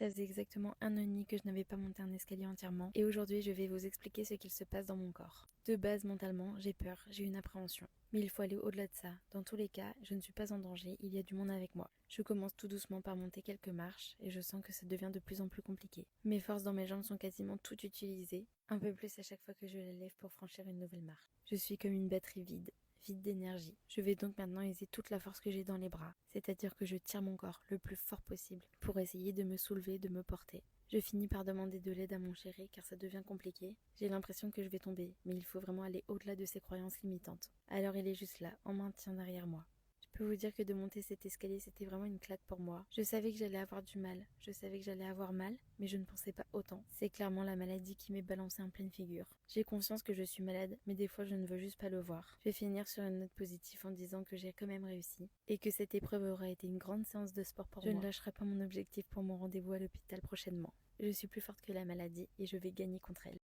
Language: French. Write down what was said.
Ça faisait exactement 1 an et demi que je n'avais pas monté un escalier entièrement et aujourd'hui je vais vous expliquer ce qu'il se passe dans mon corps. De base, mentalement, j'ai peur, j'ai une appréhension. Mais il faut aller au-delà de ça. Dans tous les cas, je ne suis pas en danger, il y a du monde avec moi. Je commence tout doucement par monter quelques marches et je sens que ça devient de plus en plus compliqué. Mes forces dans mes jambes sont quasiment toutes utilisées, un peu plus à chaque fois que je les lève pour franchir une nouvelle marche. Je suis comme une batterie vide d'énergie. Je vais donc maintenant user toute la force que j'ai dans les bras, c'est-à-dire que je tire mon corps le plus fort possible pour essayer de me soulever, de me porter. Je finis par demander de l'aide à mon chéri car ça devient compliqué. J'ai l'impression que je vais tomber, mais il faut vraiment aller au-delà de ces croyances limitantes. Alors il est juste là, en maintien derrière moi. Je peux vous dire que de monter cet escalier, c'était vraiment une claque pour moi. Je savais que j'allais avoir du mal, je savais que j'allais avoir mal, mais je ne pensais pas autant. C'est clairement la maladie qui m'est balancée en pleine figure. J'ai conscience que je suis malade, mais des fois je ne veux juste pas le voir. Je vais finir sur une note positive en disant que j'ai quand même réussi, et que cette épreuve aura été une grande séance de sport pour moi. Je ne lâcherai pas mon objectif pour mon rendez-vous à l'hôpital prochainement. Je suis plus forte que la maladie et je vais gagner contre elle.